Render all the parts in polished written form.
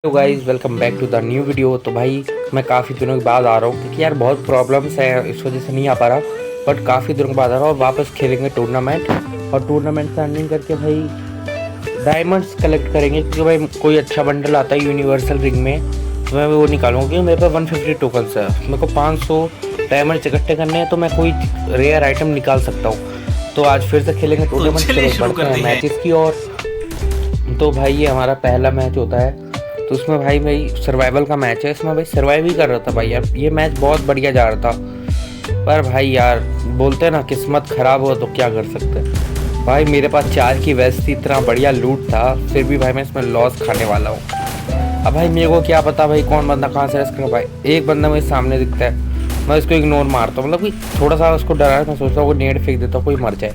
Hello guys, welcome back to the new video. तो भाई मैं काफ़ी दिनों के बाद आ रहा हूँ क्योंकि यार बहुत प्रॉब्लम्स है, इस वजह से नहीं आ पा रहा। बट काफ़ी दिनों के बाद आ रहा हूँ और वापस खेलेंगे टूर्नामेंट। और टूर्नामेंट से अर्निंग करके भाई डायमंड्स कलेक्ट करेंगे क्योंकि भाई कोई अच्छा बंडल आता है यूनिवर्सल रिंग में तो मैं वो निकालूंगा क्योंकि मेरे पास 150 टोकन्स है। मेरे को 500 डायमंड्स इकट्ठे करने हैं तो मैं कोई रेयर आइटम निकाल सकता हूँ। तो आज फिर से खेलेंगे टूर्नामेंट। चलो बढ़ते हैं मैचेस की ओर। तो भाई ये हमारा पहला मैच होता है तो उसमें भाई सर्वाइवल का मैच है। इसमें भाई सर्वाइव ही कर रहा था भाई यार। ये मैच बहुत बढ़िया जा रहा था पर भाई यार बोलते हैं ना, किस्मत ख़राब हो तो क्या कर सकते हैं। भाई मेरे पास 4 की वेस्ट थी, इतना बढ़िया लूट था, फिर भी भाई मैं इसमें लॉस खाने वाला हूँ। अब भाई मेरे को क्या पता भाई कौन बंदा कहाँ से रेस कर। भाई एक बंदा मेरे सामने दिखता है, मैं उसको इग्नोर मारता हूँ, मतलब कि थोड़ा सा उसको डरा, मैं सोचता हूँ वो नेट फेंक देता हूँ कोई मर जाए।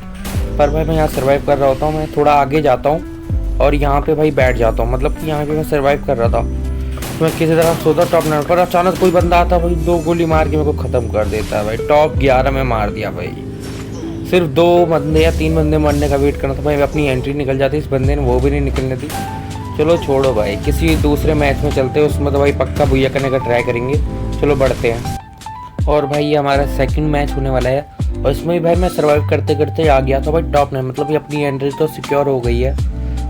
पर भाई मैं यहाँ सर्वाइव कर रहा होता हूँ, मैं थोड़ा आगे जाता हूँ और यहाँ पे भाई बैठ जाता हूँ, मतलब कि यहाँ पे मैं सर्वाइव कर रहा था। तो मैं किसी तरह सोचा टॉप 9 पर अचानक कोई बंदा आता भाई, 2 गोली मार के मेरे को ख़त्म कर देता है भाई। टॉप 11 में मार दिया भाई। सिर्फ 2 बंदे या 3 बंदे मरने का वेट करना था भाई, अपनी एंट्री निकल जाती, इस बंदे ने वो भी नहीं निकलने दी। चलो छोड़ो भाई, किसी दूसरे मैच में चलते हैं, उसमें तो भाई पक्का भुइया करने का ट्राई करेंगे। चलो बढ़ते हैं। और भाई ये हमारा सेकंड मैच होने वाला है और इसमें भी भाई मैं सर्वाइव करते करते आ गया था भाई टॉप 9, मतलब कि अपनी एंट्री तो सिक्योर हो गई है।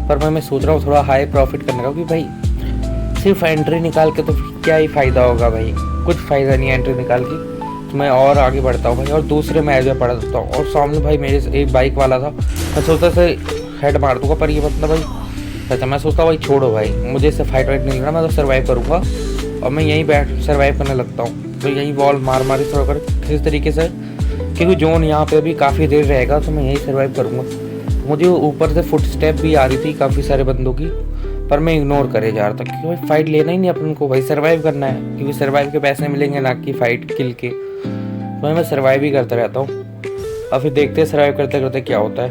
पर मैं सोच रहा हूँ थोड़ा हाई प्रॉफिट करने का, क्योंकि भाई सिर्फ एंट्री निकाल के तो क्या ही फ़ायदा होगा भाई, कुछ फ़ायदा नहीं है एंट्री निकाल के। तो मैं और आगे बढ़ता हूँ भाई और दूसरे मैच में पढ़ा सकता हूँ। और सामने भाई मेरे से एक बाइक वाला था, मैं सोचता से हेड मार दूँगा, पर ये मतलब भाई अच्छा मैं सोचता भाई छोड़ो भाई, मुझे इससे फाइट वाइट नहीं लेना, मैं तो सर्वाइव करूँगा। और मैं यहीं बैठ सर्वाइव करने लगता हूँ, तो यहीं वॉल मार मार सर्वाइव कर किसी तरीके से, क्योंकि जोन यहाँ पे अभी काफ़ी देर रहेगा तो मैं यहीं सर्वाइव करूँगा। मुझे ऊपर से फुट स्टेप भी आ रही थी काफ़ी सारे बंदों की, पर मैं इग्नोर करे जा रहा था क्योंकि भाई फाइट लेना ही नहीं अपन को, भाई सर्वाइव करना है, क्योंकि सर्वाइव के पैसे मिलेंगे ना कि फाइट किल के। तो मैं सर्वाइव ही करता रहता हूँ और फिर देखते हैं सर्वाइव करते करते क्या होता है।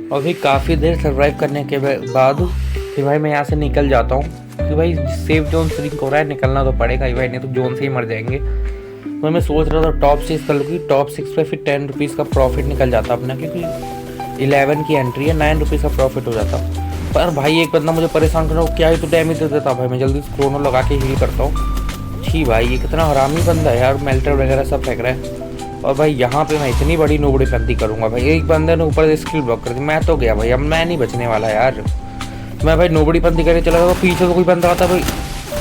और फिर काफ़ी देर सर्वाइव करने के बाद फिर भाई मैं यहाँ से निकल जाता हूँ, क्योंकि भाई सेफ जोन श्रिंक हो रहा है, निकलना तो पड़ेगा ही भाई, नहीं तो जोन से ही मर जाएंगे। तो मैं सोच रहा था टॉप 6 कर लूँगी, टॉप 6 पे फिर 10 रुपीज़ का प्रॉफिट निकल जाता अपना, क्योंकि 11 की एंट्री है, 9 रुपीज़ का प्रॉफिट हो जाता। पर भाई एक बंदा मुझे परेशान कर रहा हो, क्या ही तो डैमेज दे देता भाई। मैं जल्दी से क्रोनो लगा के हील करता हूँ। छी भाई ये कितना हरामी बंदा है यार, मेल्टर वगैरह सब फेंक रहा है। और भाई यहाँ पे मैं इतनी बड़ी नोबड़ी बंदी करूँगा भाई, एक बंदे ने ऊपर से स्किल ब्लॉक कर दी, मैं तो गया भाई, अब मैं नहीं बचने वाला यार। मैं भाई नोबड़ी बंदी करके चला गया, पीछे से कोई बंदा आता भाई,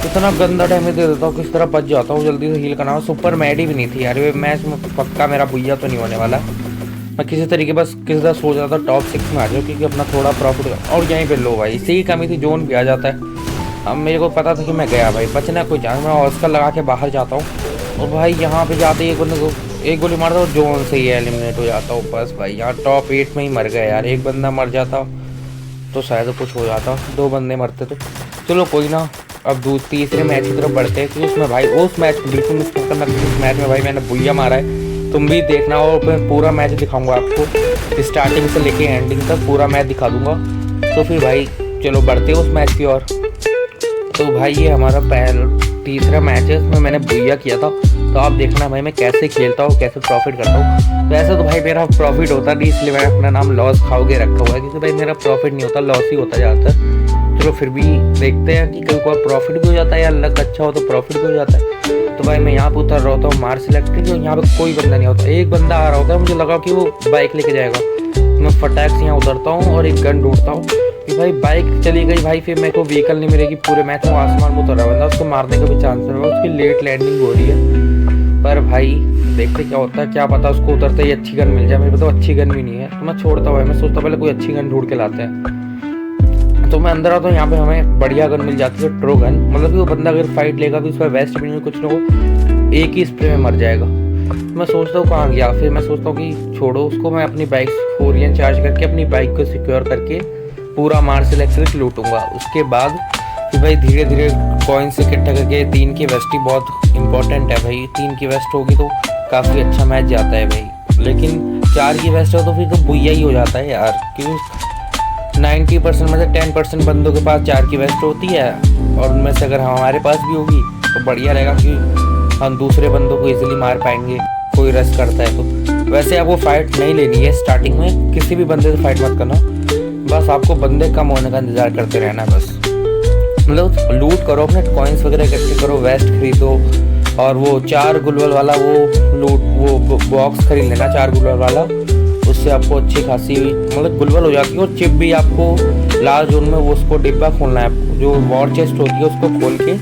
इतना गंदा डैमेज दे देता हूँ, किस तरह बच जाता हूँ। जल्दी से हील करना, सुपर मैडी भी नहीं थी यार, ये मैच में पक्का मेरा भुइया तो नहीं होने वाला। मैं किसी तरीके बस किसी तरह सोच रहा था टॉप 6 में आ जाओ, क्योंकि अपना थोड़ा प्रॉफिट। और यहीं पे लो भाई, इसी की कमी थी, जोन भी आ जाता है। अब मेरे को पता था कि मैं गया भाई, बचना कोई चांस, मैं ऑस्कर लगा के बाहर जाता हूँ। और भाई यहाँ पे जाते ही एक बंदे को एक गोली मारता हूँ, जोन से ही एलिमिनेट हो जाता हूँ। बस भाई यहाँ टॉप 8 में ही मर गया यार, एक बंदा मर जाता तो शायद कुछ हो जाता, 2 बंदे मरते तो चलो कोई ना। अब तीसरे मैच की तरफ बढ़ते हैं, क्योंकि उसमें भाई उस मैच को बिल्कुल मिस मत करना, उस मैच में भाई मैंने भुइया मारा है, तुम भी देखना। और मैं पूरा मैच दिखाऊंगा आपको, स्टार्टिंग से लेके एंडिंग तक पूरा मैच दिखा दूंगा। तो फिर भाई चलो बढ़ते हैं उस मैच की ओर। तो भाई ये हमारा तीसरा मैच है, इसमें मैंने भुइया किया था, तो आप देखना भाई मैं कैसे खेलता हूँ, कैसे प्रॉफिट करता हूँ। तो ऐसा तो भाई मेरा प्रॉफिट होता नहीं, इसलिए मैंने अपना नाम लॉस खाओगे रखा हुआ है, क्योंकि भाई मेरा प्रॉफिट नहीं होता, लॉस ही होता ज़्यादातर। चलो फिर भी देखते हैं कि कभी कोई प्रॉफिट भी हो जाता है या लक अच्छा हो तो प्रॉफिट भी हो जाता है। तो भाई मैं यहाँ पे उतर रहा होता हूँ मार सिलेक्ट, तो यहाँ पे कोई बंदा नहीं होता, एक बंदा आ रहा होता है, मुझे लगा कि वो बाइक लेके जाएगा। मैं फटाक से यहाँ उतरता हूँ और एक गन ढूंढता हूँ कि भाई बाइक चली गई भाई, फिर मेरे को व्हीकल नहीं मिलेगी। पूरे मैच में आसमान में उतर रहा बंदा, उसको मारने का भी चांस नहीं होगा, उसकी लेट लैंडिंग हो रही है। पर भाई देखते क्या होता है, क्या पता उसको उतरते ही अच्छी गन मिल जाए। मेरे को तो अच्छी गन भी नहीं है, तो मैं छोड़ता हूँ। मैं सोचता पहले कोई अच्छी गन ढूंढ के लाते हैं। तो मैं अंदर आता हूँ, यहाँ पे हमें बढ़िया गन मिल जाती है, ट्रो गन, मतलब कि वो बंदा अगर फाइट लेगा तो उसका वेस्ट भी नहीं, कुछ ना हो, एक ही स्प्रे में मर जाएगा। तो मैं सोचता हूँ कहाँ गया, फिर मैं सोचता हूँ कि छोड़ो उसको, मैं अपनी बाइक 4 चार्ज करके अपनी बाइक को सिक्योर करके पूरा मार्स इलेक्ट्रिक लूटूंगा। उसके बाद फिर भाई धीरे धीरे कॉइन्स इकट्ठा करके 3 की वेस्ट ही बहुत इंपॉर्टेंट है भाई, 3 की वेस्ट होगी तो काफ़ी अच्छा मैच जाता है भाई। लेकिन 4 की वेस्ट हो तो फिर तो भुइया ही हो जाता है यार, क्योंकि 90% में से 10% बंदों के पास 4 की वेस्ट होती है, और उनमें से अगर हमारे पास भी होगी तो बढ़िया रहेगा कि हम दूसरे बंदों को इजीली मार पाएंगे, कोई रश करता है तो। वैसे आपको फाइट नहीं लेनी है स्टार्टिंग में, किसी भी बंदे से फाइट मत करना, बस आपको बंदे कम होने का इंतज़ार करते रहना बस। मतलब लूट करो, अपने कॉइन्स वगैरह इकट्ठे करो, वेस्ट खरीदो, और वो 4 गुलवल वाला वो बॉक्स खरीद लेना 4 गुलवल वाला। उससे आपको अच्छी खासी मतलब गुलवल हो जाती है। और चिप भी आपको लास्ट जोन में वो उसको डिब्बा खोलना है आपको, जो वॉर चेस्ट होती है उसको खोल के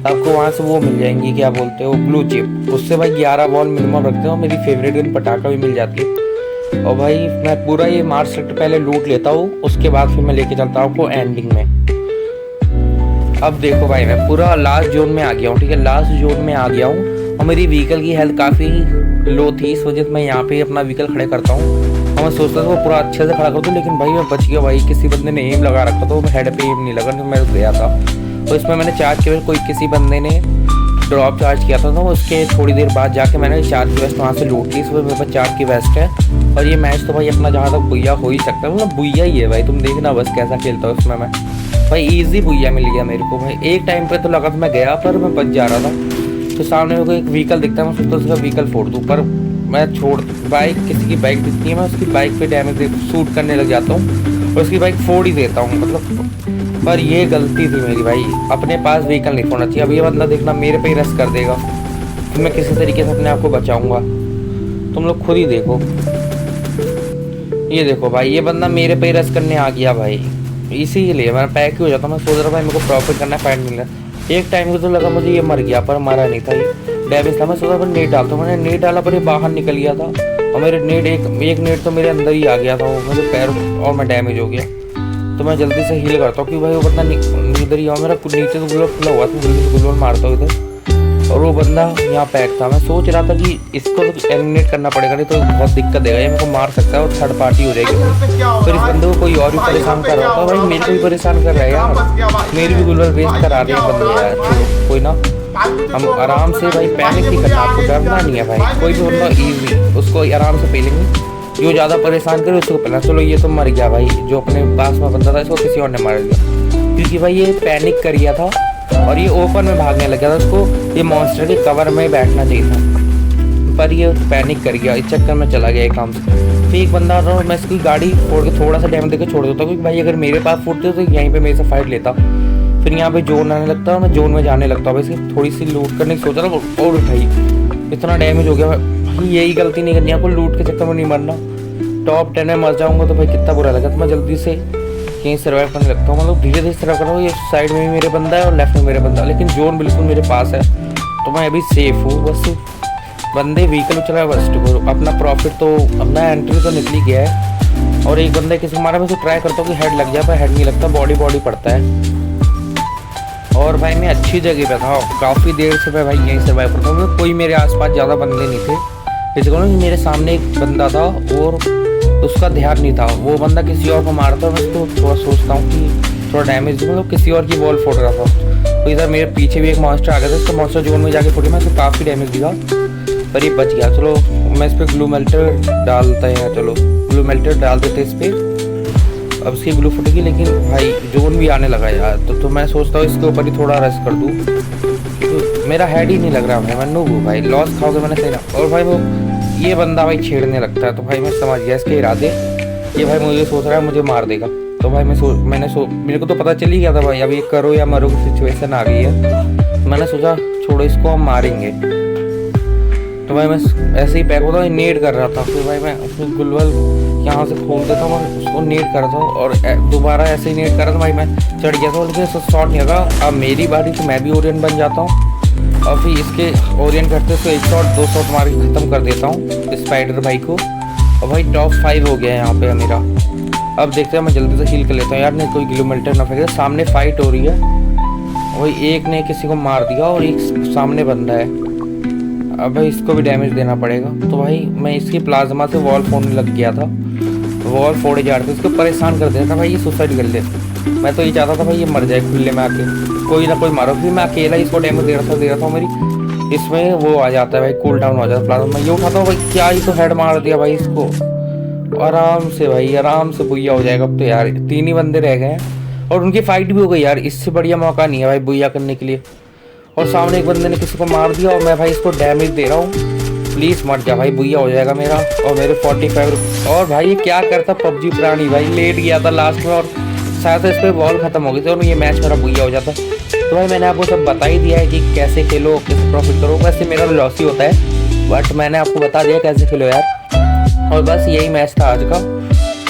आपको वहाँ से वो मिल जाएंगी, क्या बोलते हो, ब्लू चिप। उससे भाई 11 बॉल मिनिमम रखते हो। मेरी फेवरेट गन पटाखा भी मिल जाती है। और भाई मैं पूरा ये मार्च सेक्टर पहले लूट लेता हूँ, उसके बाद फिर मैं लेके चलता हूँ आपको एंडिंग में। अब देखो भाई मैं पूरा लास्ट जोन में आ गया हूँ, ठीक है, लास्ट जोन में आ गया हूँ। और मेरी व्हीकल की हेल्थ काफ़ी लो थी, इस वजह से मैं यहाँ पे अपना व्हीकल खड़े करता हूँ। और मैं सोचता था वो पूरा अच्छे से खड़ा कर दूँ, लेकिन भाई मैं बच गया भाई। किसी बंदे ने एम लगा रखा था, वो हेड पे एम नहीं लगा, तो मैं गया था। तो इसमें मैंने चार्ज किया, कोई किसी बंदे ने ड्रॉप चार्ज किया था, तो उसके थोड़ी देर बाद जाके मैंने चार्ज की वेस्ट वहाँ से लूट ली। इस वजह मेरे पास चार्ज की वेस्ट है। और ये मैच तो भाई अपना जहाँ तक बुइया हो ही सकता है, मतलब बुइया ही है भाई। तुम देखना बस कैसा खेलता हूँ इसमें मैं भाई। इजी बुइया मिल गया मेरे को भाई। एक टाइम पे तो लगा था मैं गया, पर मैं बच जा रहा था। तो सामने मेरे को एक व्हीकल दिखता है, मैं सोचता उसका व्हीकल फोड़ दूँ, पर मैं छोड़ बाइक, किसी की बाइक दिखती है, मैं उसकी बाइक पे डैमेज शूट करने लग जाता हूँ और उसकी बाइक फोड़ ही देता हूँ मतलब। पर ये गलती थी मेरी भाई, अपने पास व्हीकल नहीं फोड़ना चाहिए। अब ये बंदा देखना मेरे पे ही रश कर देगा, तो मैं किसी तरीके से अपने आप को बचाऊँगा। तुम लोग खुद ही देखो, ये देखो भाई, ये बंदा मेरे पे ही रश करने आ गया भाई। इसीलिए मैं पैक ही हो जाता। मैं सोच रहा भाई मेरे को प्रॉफिट करना है, फाइट मिल रहा है। एक टाइम को तो लगा मुझे ये मर गया, पर मरा नहीं था, ये डैमेज था। मैं सोचा पर नेट डालता हूँ, मैंने नेट डाला पर ये बाहर निकल गया था। और मेरे नेट एक नेट तो मेरे अंदर ही आ गया था, वो मेरे पैर और मैं डैमेज हो गया। तो मैं जल्दी से हील करता हूँ, क्योंकि भाई वो बंदा इधर ही मेरा नीचे तो गुलर खुला हुआ था, जल्दी से गुलर मारता हूँ इधर। और वो बंदा यहाँ पैक था। मैं सोच रहा था कि इसको एलिमिनेट करना पड़ेगा, नहीं तो बहुत दिक्कत देगा, ये मेरे को मार सकता है और थर्ड पार्टी हो जाएगी। फिर इस बंदे को कोई और भी परेशान कर रहा था भाई, मेरे को भी परेशान कर रहा है यार। मेरी भी गुलर वेस्ट करा रहे हैं बंदे यार। चलो कोई ना, हम आराम से भाई, पैनिक नहीं करना, आपको डरना नहीं है भाई। कोई भी बंदा ईजी उसको आराम से पेलेंगे, जो ज़्यादा परेशान करे उसको पहला। चलो ये तो मर गया भाई, जो अपने पास में बंदा था इसको किसी और ने मार दिया, क्योंकि भाई ये पैनिक कर गया था और ये ओपन में भागने लग गया था। उसको ये मॉन्स्टर के कवर में बैठना चाहिए था, पर ये पैनिक कर गया, इस चक्कर में चला गया एक काम से। फिर एक बंदा था, मैं इसकी गाड़ी फोड़ के थोड़ा सा डैमेज देकर छोड़ देता, क्योंकि भाई अगर मेरे पास फूटते तो यहीं पे मेरे से फाइट लेता। फिर यहाँ पे जोन आने लगता है, मैं जोन में जाने लगता हूँ। वैसे थोड़ी सी लूट करने की सोचा था और उठाई, इतना डैमेज हो गया भाई। यही गलती नहीं करनी आपको, लूट के चक्कर में नहीं मरना। टॉप 10 में मर जाऊँगा तो भाई कितना बुरा लगा। तो मैं जल्दी से कहीं सर्वाइव करने लगता हूँ, मतलब धीरे धीरे सर्वाइव कर रहा हूँ। ये साइड में भी मेरे बंदा है और लेफ्ट में मेरे बंदा, लेकिन जोन बिल्कुल मेरे पास है, तो मैं अभी सेफ हूँ। बस बंदे व्हीकल चला बस अपना प्रॉफिट तो अपना एंट्री तो निकल ही गया है। और एक बंदे किसी मारा, मैं तो ट्राई करता हूँ कि हेड लग जाए, पर हेड नहीं लगता, बॉडी पड़ता है। और भाई मैं अच्छी जगह पे था, काफ़ी देर से मैं भाई यहीं सर्वाइव करता हूँ। कोई मेरे आसपास ज़्यादा बंदे नहीं थे, जैसे कहूँ मेरे सामने एक बंदा था और उसका ध्यान नहीं था, वो बंदा किसी और को मारता है। मैं उसको थोड़ा सोचता हूँ कि थोड़ा डैमेज दूँ, मतलब किसी और की वॉल फोड़ रहा था। तो इधर मेरे पीछे भी एक मॉन्स्टर आ गया था, इसको मॉन्स्टर जोन में जाके फोड़ी, मैं इसको काफ़ी डैमेज दिया, पर ये बच गया। चलो मैं इस पर ग्लू मेल्टर डालते हैं, चलो ग्लू मेल्टर डाल देते इस पर। अब इसकी ग्लू फटेगी, लेकिन भाई जोन भी आने लगा यार। तो मैं सोचता हूँ इसके ऊपर ही थोड़ा रश कर दूँ, तो मेरा हेड ही नहीं लग रहा भाई। मैं नूब हूँ भाई, लॉस खाओगे मैंने सही ना। और भाई वो ये बंदा भाई छेड़ने लगता है, तो भाई मैं समझ गया इसके इरादे। ये भाई मुझे सोच रहा है मुझे मार देगा, तो भाई मेरे को तो पता चल ही गया था भाई, अब ये करो या मरो की सिचुएशन आ गई है। मैंने सोचा छोड़ो इसको, हम मारेंगे। तो भाई मैं ऐसे ही पैक होता नेट कर रहा था, फिर भाई मैं उसको गुलवल यहाँ से खोल देता हूँ और उसको नेट कर रहा था, और दोबारा ऐसे ही नेट कर रहा था भाई। मैं चढ़ गया था, लेकिन शॉट नहीं लगा। अब मेरी बारी, तो मैं भी ओरियन बन जाता हूँ, और फिर इसके ओरियन करते तो एक शॉट 2 शॉट मार के ख़त्म कर देता हूँ स्पाइडर भाई को। और भाई टॉप 5 हो गया है यहाँ पे मेरा। अब देखते हैं, मैं जल्दी से हील कर लेता हूँ यार, नहीं कोई किलोमीटर ना फेंके। सामने फाइट हो रही है, वही एक ने किसी को मार दिया और एक सामने बंदा है। अब भाई इसको भी डैमेज देना पड़ेगा। तो भाई मैं इसकी प्लाज्मा से वॉल फोड़ने लग गया था, वॉल फोड़े जा रहे थे, इसको परेशान कर देता था भाई, ये सुसाइड कर ले। मैं तो ये चाहता था भाई ये मर जाए खुले में आके, कोई ना कोई मारो। फिर मैं अकेला इसको डैमेज दे रहा था मेरी इसमें वो आ जाता है भाई, कूल डाउन हो जाता है प्लाज्मा। मैं ये उठाता हूँ भाई, क्या ही तो हेड मार दिया भाई इसको, आराम से भाई, आराम से बुइया हो जाएगा। अब तो यार 3 ही बंदे रह गए हैं और उनकी फाइट भी हो गई यार, इससे बढ़िया मौका नहीं है भाई बुइया करने के लिए। और सामने एक बंदे ने किसी को मार दिया और मैं भाई इसको डैमेज दे रहा हूँ। प्लीज़ मर जा भाई, बुइया हो जाएगा मेरा। और मेरे 45। और भाई ये क्या करता पबजी प्राणी भाई, लेट गया था लास्ट में और शायद इस पर बॉल खत्म हो गई थी और ये मैच मेरा बुया हो जाता। तो भाई मैंने आपको सब बता ही दिया है कि कैसे खेलो, कैसे प्रॉफिट करो। वैसे मेरा लॉस ही होता है, बट मैंने आपको बता दिया कैसे खेलो यार। और बस यही मैच था आज का।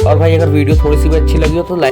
और भाई अगर वीडियो थोड़ी सी भी अच्छी लगी हो तो लाइक